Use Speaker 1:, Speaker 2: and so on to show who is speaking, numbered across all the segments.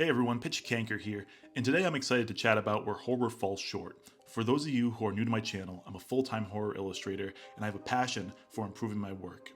Speaker 1: Hey everyone, Pitch Canker here, and today I'm excited to chat about where horror falls short. For those of you who are new to my channel, I'm a full-time horror illustrator and I have a passion for improving my work.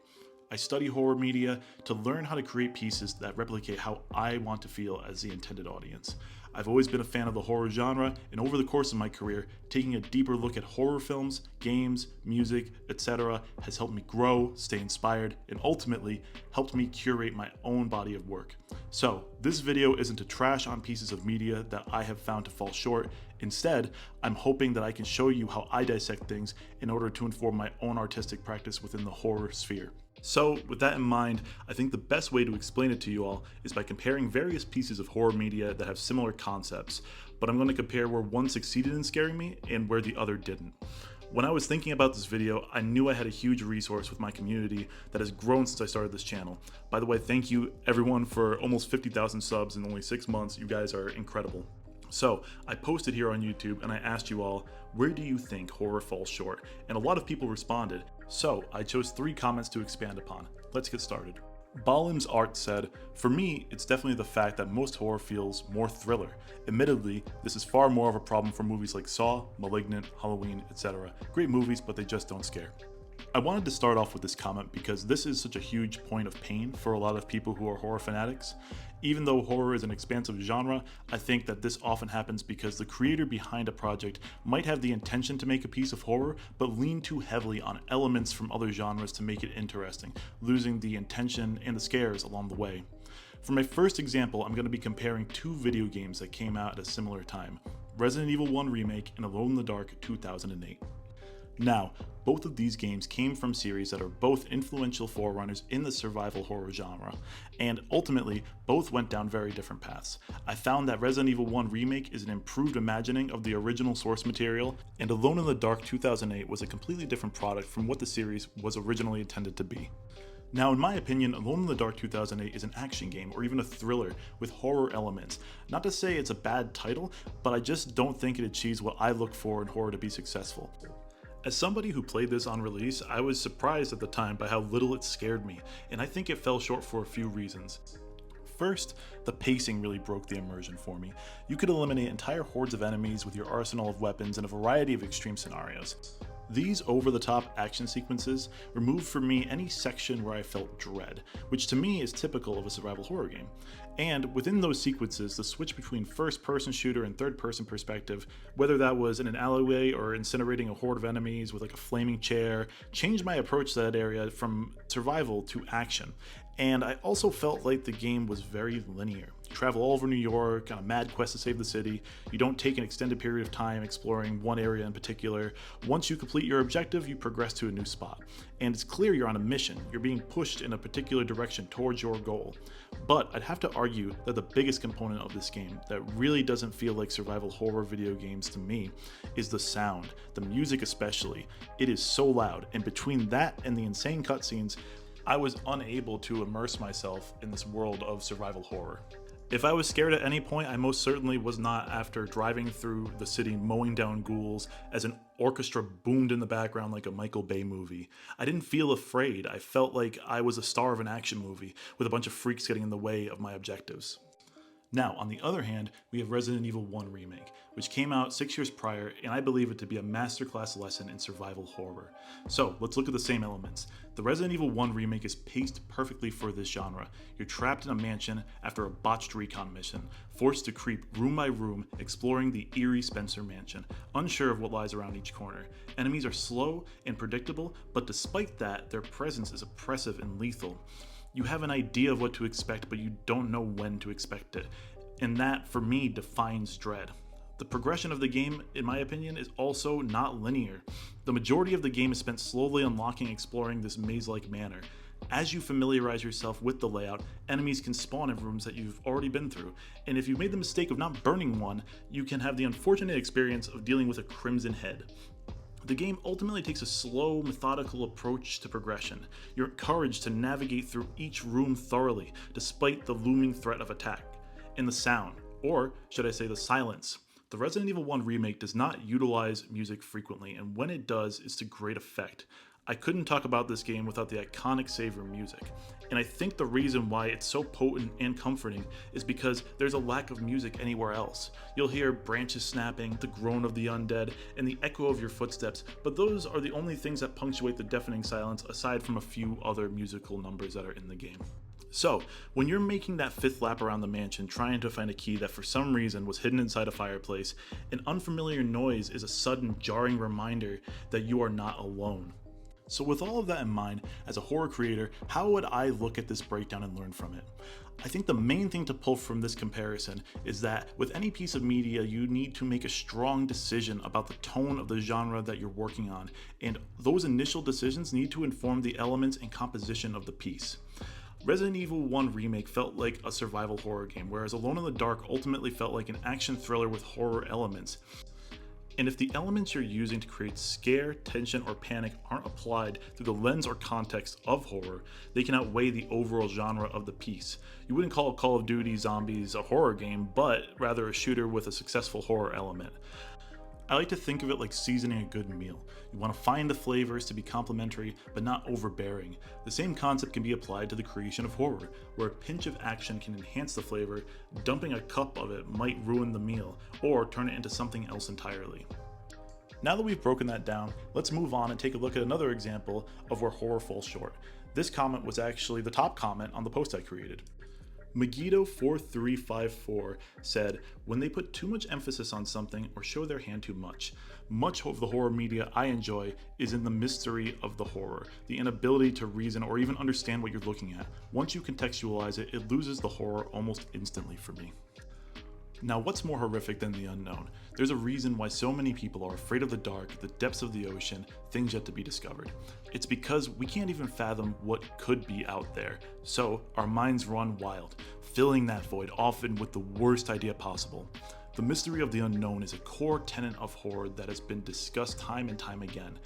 Speaker 1: I study horror media to learn how to create pieces that replicate how I want to feel as the intended audience. I've always been a fan of the horror genre, and over the course of my career, taking a deeper look at horror films, games, music, etc. has helped me grow, stay inspired, and ultimately helped me curate my own body of work. So, this video isn't to trash on pieces of media that I have found to fall short. Instead, I'm hoping that I can show you how I dissect things in order to inform my own artistic practice within the horror sphere. So, with that in mind, I think the best way to explain it to you all is by comparing various pieces of horror media that have similar concepts, but I'm going to compare where one succeeded in scaring me and where the other didn't. When I was thinking about this video, I knew I had a huge resource with my community that has grown since I started this channel. By the way, thank you everyone for almost 50,000 subs in only 6 months. You guys are incredible. So I posted here on YouTube and I asked you all, where do you think horror falls short? And a lot of people responded. So I chose 3 comments to expand upon. Let's get started. Balim's Art said, "For me, it's definitely the fact that most horror feels more thriller. Admittedly, this is far more of a problem for movies like Saw, Malignant, Halloween, etc. Great movies, but they just don't scare." I wanted to start off with this comment because this is such a huge point of pain for a lot of people who are horror fanatics. Even though horror is an expansive genre, I think that this often happens because the creator behind a project might have the intention to make a piece of horror, but lean too heavily on elements from other genres to make it interesting, losing the intention and the scares along the way. For my first example, I'm going to be comparing 2 video games that came out at a similar time, Resident Evil 1 Remake and Alone in the Dark 2008. Now, both of these games came from series that are both influential forerunners in the survival horror genre, and ultimately, both went down very different paths. I found that Resident Evil 1 Remake is an improved imagining of the original source material, and Alone in the Dark 2008 was a completely different product from what the series was originally intended to be. Now, in my opinion, Alone in the Dark 2008 is an action game, or even a thriller, with horror elements. Not to say it's a bad title, but I just don't think it achieves what I look for in horror to be successful. As somebody who played this on release, I was surprised at the time by how little it scared me, and I think it fell short for a few reasons. First, the pacing really broke the immersion for me. You could eliminate entire hordes of enemies with your arsenal of weapons in a variety of extreme scenarios. These over-the-top action sequences removed from me any section where I felt dread, which to me is typical of a survival horror game. And within those sequences, the switch between first-person shooter and third-person perspective, whether that was in an alleyway or incinerating a horde of enemies with like a flaming chair, changed my approach to that area from survival to action. And I also felt like the game was very linear. You travel all over New York on a mad quest to save the city. You don't take an extended period of time exploring one area in particular. Once you complete your objective, you progress to a new spot. And it's clear you're on a mission. You're being pushed in a particular direction towards your goal. But I'd have to argue that the biggest component of this game that really doesn't feel like survival horror video games to me is the sound, the music especially. It is so loud, and between that and the insane cutscenes, I was unable to immerse myself in this world of survival horror. If I was scared at any point, I most certainly was not after driving through the city mowing down ghouls as an orchestra boomed in the background like a Michael Bay movie. I didn't feel afraid. I felt like I was a star of an action movie with a bunch of freaks getting in the way of my objectives. Now, on the other hand, we have Resident Evil 1 Remake, which came out 6 years prior, and I believe it to be a masterclass lesson in survival horror. So, let's look at the same elements. The Resident Evil 1 Remake is paced perfectly for this genre. You're trapped in a mansion after a botched recon mission, forced to creep room by room, exploring the eerie Spencer mansion, unsure of what lies around each corner. Enemies are slow and predictable, but despite that, their presence is oppressive and lethal. You have an idea of what to expect, but you don't know when to expect it. And that, for me, defines dread. The progression of the game, in my opinion, is also not linear. The majority of the game is spent slowly unlocking and exploring this maze-like manner. As you familiarize yourself with the layout, enemies can spawn in rooms that you've already been through, and if you've made the mistake of not burning one, you can have the unfortunate experience of dealing with a crimson head. The game ultimately takes a slow, methodical approach to progression. You're encouraged to navigate through each room thoroughly, despite the looming threat of attack. And the sound, or should I say the silence. The Resident Evil 1 Remake does not utilize music frequently, and when it does, it's to great effect. I couldn't talk about this game without the iconic Savior music, and I think the reason why it's so potent and comforting is because there's a lack of music anywhere else. You'll hear branches snapping, the groan of the undead, and the echo of your footsteps, but those are the only things that punctuate the deafening silence aside from a few other musical numbers that are in the game. So, when you're making that fifth lap around the mansion trying to find a key that for some reason was hidden inside a fireplace, an unfamiliar noise is a sudden jarring reminder that you are not alone. So with all of that in mind, as a horror creator, how would I look at this breakdown and learn from it? I think the main thing to pull from this comparison is that with any piece of media, you need to make a strong decision about the tone of the genre that you're working on, and those initial decisions need to inform the elements and composition of the piece. Resident Evil 1 Remake felt like a survival horror game, whereas Alone in the Dark ultimately felt like an action thriller with horror elements. And if the elements you're using to create scare, tension, or panic aren't applied through the lens or context of horror, they can outweigh the overall genre of the piece. You wouldn't call Call of Duty Zombies a horror game, but rather a shooter with a successful horror element. I like to think of it like seasoning a good meal. You want to find the flavors to be complementary, but not overbearing. The same concept can be applied to the creation of horror, where a pinch of action can enhance the flavor, dumping a cup of it might ruin the meal, or turn it into something else entirely. Now that we've broken that down, let's move on and take a look at another example of where horror falls short. This comment was actually the top comment on the post I created. Megiddo4354 said, when they put too much emphasis on something or show their hand too much of the horror media I enjoy is in the mystery of the horror, the inability to reason or even understand what you're looking at. Once you contextualize it, it loses the horror almost instantly for me. Now, what's more horrific than the unknown? There's a reason why so many people are afraid of the dark, the depths of the ocean, things yet to be discovered. It's because we can't even fathom what could be out there, so our minds run wild, filling that void often with the worst idea possible. The mystery of the unknown is a core tenet of horror that has been discussed time and time again.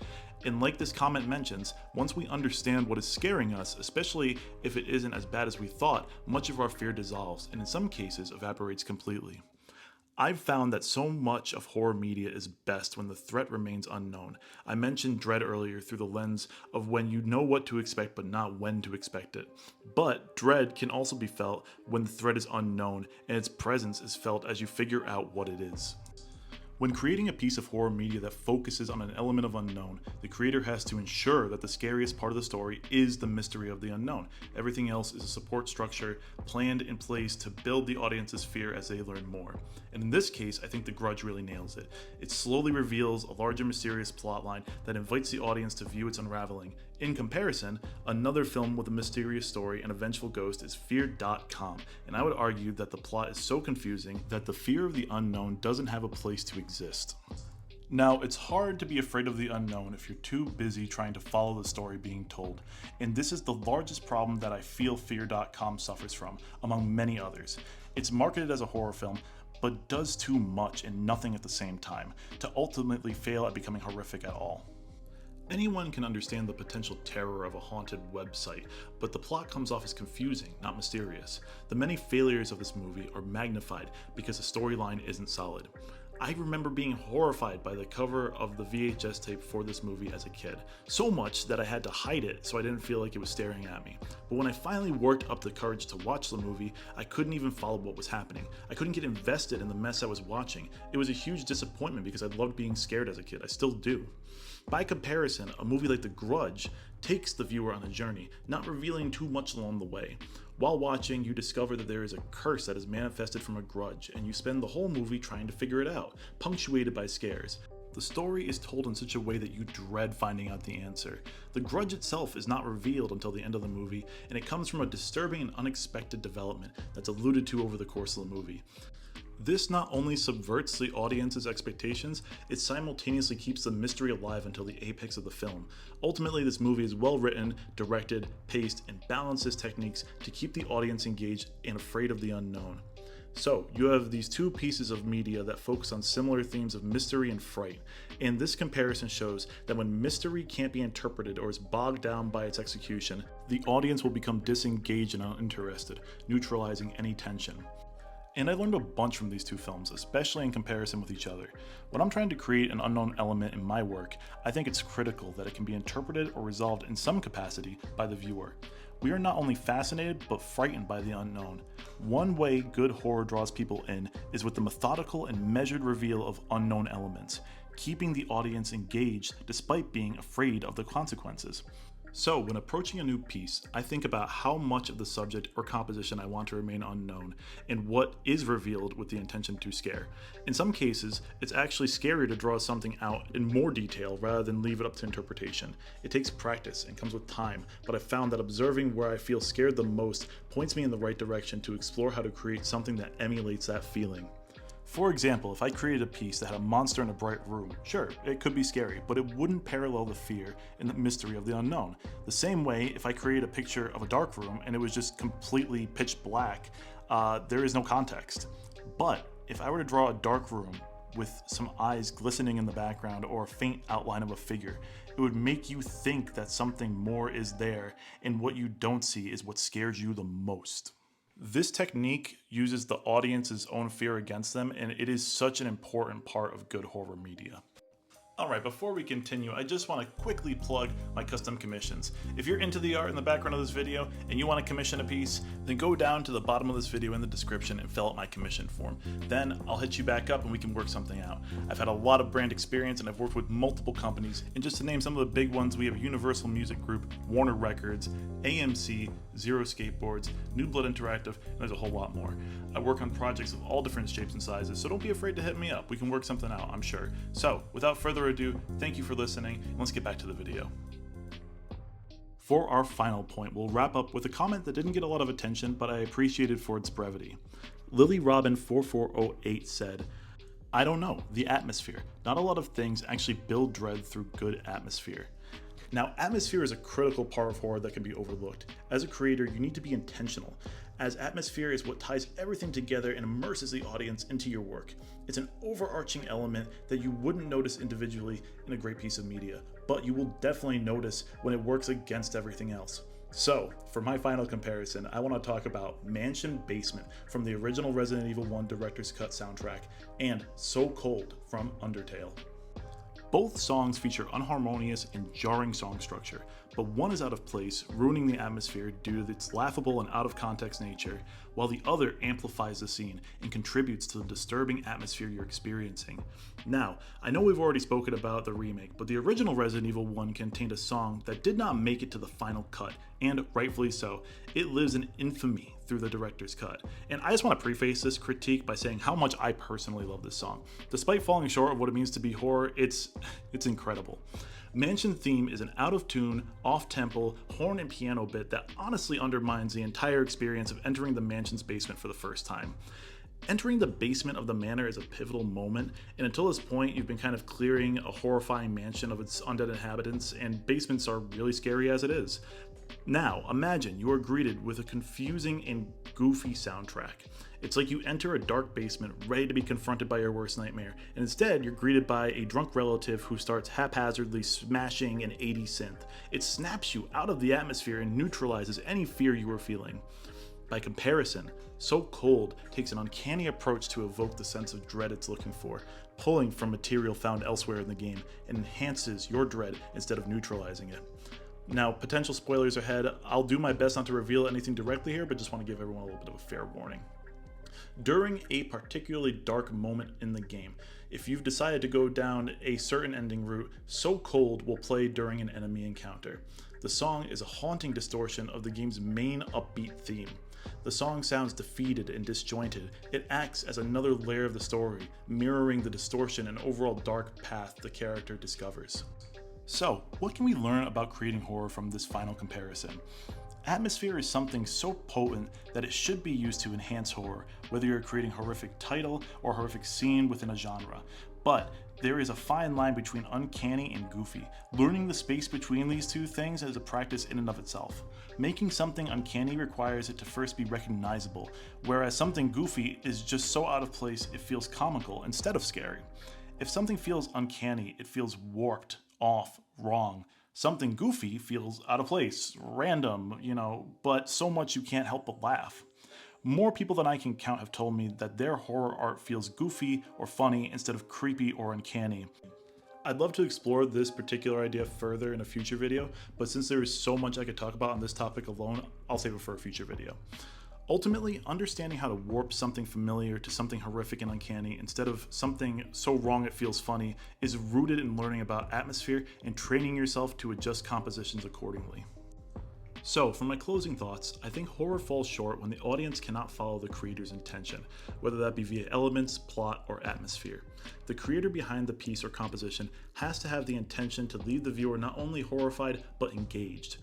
Speaker 1: And like this comment mentions, once we understand what is scaring us, especially if it isn't as bad as we thought, much of our fear dissolves and in some cases evaporates completely. I've found that so much of horror media is best when the threat remains unknown. I mentioned dread earlier through the lens of when you know what to expect but not when to expect it. But dread can also be felt when the threat is unknown and its presence is felt as you figure out what it is. When creating a piece of horror media that focuses on an element of unknown, the creator has to ensure that the scariest part of the story is the mystery of the unknown. Everything else is a support structure planned in place to build the audience's fear as they learn more. And in this case, I think The Grudge really nails it. It slowly reveals a larger mysterious plotline that invites the audience to view its unraveling. In comparison, another film with a mysterious story and a vengeful ghost is Fear.com, and I would argue that the plot is so confusing that the fear of the unknown doesn't have a place to exist. Now, it's hard to be afraid of the unknown if you're too busy trying to follow the story being told, and this is the largest problem that I feel Fear.com suffers from, among many others. It's marketed as a horror film, but does too much and nothing at the same time, to ultimately fail at becoming horrific at all. Anyone can understand the potential terror of a haunted website, but the plot comes off as confusing, not mysterious. The many failures of this movie are magnified because the storyline isn't solid. I remember being horrified by the cover of the VHS tape for this movie as a kid, so much that I had to hide it so I didn't feel like it was staring at me. But when I finally worked up the courage to watch the movie, I couldn't even follow what was happening. I couldn't get invested in the mess I was watching. It was a huge disappointment because I loved being scared as a kid. I still do. By comparison, a movie like The Grudge takes the viewer on a journey, not revealing too much along the way. While watching, you discover that there is a curse that is manifested from a grudge, and you spend the whole movie trying to figure it out, punctuated by scares. The story is told in such a way that you dread finding out the answer. The grudge itself is not revealed until the end of the movie, and it comes from a disturbing and unexpected development that's alluded to over the course of the movie. This not only subverts the audience's expectations, it simultaneously keeps the mystery alive until the apex of the film. Ultimately, this movie is well written, directed, paced, and balances techniques to keep the audience engaged and afraid of the unknown. So, you have these two pieces of media that focus on similar themes of mystery and fright, and this comparison shows that when mystery can't be interpreted or is bogged down by its execution, the audience will become disengaged and uninterested, neutralizing any tension. And I learned a bunch from these two films, especially in comparison with each other. When I'm trying to create an unknown element in my work, I think it's critical that it can be interpreted or resolved in some capacity by the viewer. We are not only fascinated, but frightened by the unknown. One way good horror draws people in is with the methodical and measured reveal of unknown elements, keeping the audience engaged despite being afraid of the consequences. So, when approaching a new piece, I think about how much of the subject or composition I want to remain unknown, and what is revealed with the intention to scare. In some cases, it's actually scarier to draw something out in more detail rather than leave it up to interpretation. It takes practice and comes with time, but I've found that observing where I feel scared the most points me in the right direction to explore how to create something that emulates that feeling. For example, if I created a piece that had a monster in a bright room, sure, it could be scary, but it wouldn't parallel the fear and the mystery of the unknown. The same way, if I created a picture of a dark room and it was just completely pitch black, there is no context. But if I were to draw a dark room with some eyes glistening in the background or a faint outline of a figure, it would make you think that something more is there, and what you don't see is what scares you the most. This technique uses the audience's own fear against them, and it is such an important part of good horror media. Alright, before we continue, I just want to quickly plug my custom commissions. If you're into the art in the background of this video and you want to commission a piece, then go down to the bottom of this video in the description and fill out my commission form. Then I'll hit you back up and we can work something out. I've had a lot of brand experience and I've worked with multiple companies, and just to name some of the big ones, we have Universal Music Group, Warner Records, AMC, Zero Skateboards, New Blood Interactive, and there's a whole lot more. I work on projects of all different shapes and sizes, so don't be afraid to hit me up. We can work something out, I'm sure. So, without further ado, thank you for listening, and let's get back to the video. For our final point, we'll wrap up with a comment that didn't get a lot of attention, but I appreciated for its brevity. Lily Robin 4408 said, "I don't know, the atmosphere. Not a lot of things actually build dread through good atmosphere." Now, atmosphere is a critical part of horror that can be overlooked. As a creator, you need to be intentional, as atmosphere is what ties everything together and immerses the audience into your work. It's an overarching element that you wouldn't notice individually in a great piece of media, but you will definitely notice when it works against everything else. So, for my final comparison, I want to talk about Mansion Basement from the original Resident Evil 1 Director's Cut soundtrack and So Cold from Undertale. Both songs feature unharmonious and jarring song structure, but one is out of place, ruining the atmosphere due to its laughable and out-of-context nature, while the other amplifies the scene and contributes to the disturbing atmosphere you're experiencing. Now, I know we've already spoken about the remake, but the original Resident Evil 1 contained a song that did not make it to the final cut, and rightfully so. It lives in infamy through the director's cut. And I just want to preface this critique by saying how much I personally love this song. Despite falling short of what it means to be horror, it's incredible. Mansion Theme is an out-of-tune, off-tempo, horn and piano bit that honestly undermines the entire experience of entering the mansion's basement for the first time. Entering the basement of the manor is a pivotal moment, and until this point you've been kind of clearing a horrifying mansion of its undead inhabitants, and basements are really scary as it is. Now, imagine you are greeted with a confusing and goofy soundtrack. It's like you enter a dark basement ready to be confronted by your worst nightmare, and instead you're greeted by a drunk relative who starts haphazardly smashing an 80s synth. It snaps you out of the atmosphere and neutralizes any fear you were feeling. By comparison, So Cold takes an uncanny approach to evoke the sense of dread it's looking for, pulling from material found elsewhere in the game, and enhances your dread instead of neutralizing it. Now, potential spoilers ahead. I'll do my best not to reveal anything directly here, but just want to give everyone a little bit of a fair warning. During a particularly dark moment in the game, if you've decided to go down a certain ending route, So Cold will play during an enemy encounter. The song is a haunting distortion of the game's main upbeat theme. The song sounds defeated and disjointed. It acts as another layer of the story, mirroring the distortion and overall dark path the character discovers. So, what can we learn about creating horror from this final comparison? Atmosphere is something so potent that it should be used to enhance horror, whether you're creating a horrific title or a horrific scene within a genre. But there is a fine line between uncanny and goofy. Learning the space between these two things is a practice in and of itself. Making something uncanny requires it to first be recognizable, whereas something goofy is just so out of place it feels comical instead of scary. If something feels uncanny, it feels warped, off, wrong. Something goofy feels out of place, random, but so much you can't help but laugh. More people than I can count have told me that their horror art feels goofy or funny instead of creepy or uncanny. I'd love to explore this particular idea further in a future video, but since there is so much I could talk about on this topic alone, I'll save it for a future video. Ultimately, understanding how to warp something familiar to something horrific and uncanny instead of something so wrong it feels funny is rooted in learning about atmosphere and training yourself to adjust compositions accordingly. So, for my closing thoughts, I think horror falls short when the audience cannot follow the creator's intention, whether that be via elements, plot, or atmosphere. The creator behind the piece or composition has to have the intention to leave the viewer not only horrified, but engaged.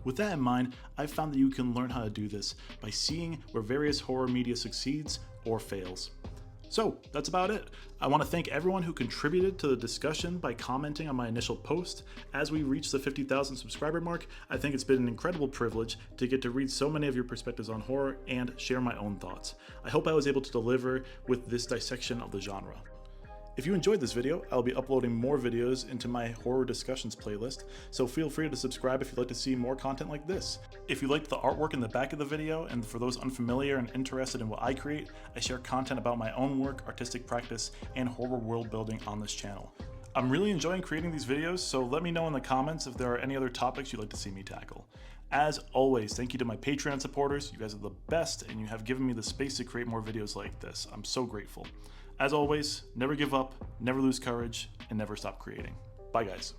Speaker 1: With that in mind, I've found that you can learn how to do this by seeing where various horror media succeeds or fails. So that's about it. I want to thank everyone who contributed to the discussion by commenting on my initial post. As we reach the 50,000 subscriber mark, I think it's been an incredible privilege to get to read so many of your perspectives on horror and share my own thoughts. I hope I was able to deliver with this dissection of the genre. If you enjoyed this video, I'll be uploading more videos into my horror discussions playlist, so feel free to subscribe if you'd like to see more content like this. If you liked the artwork in the back of the video, and for those unfamiliar and interested in what I create, I share content about my own work, artistic practice, and horror world building on this channel. I'm really enjoying creating these videos, so let me know in the comments if there are any other topics you'd like to see me tackle. As always, thank you to my Patreon supporters. You guys are the best, and you have given me the space to create more videos like this. I'm so grateful. As always, never give up, never lose courage, and never stop creating. Bye guys.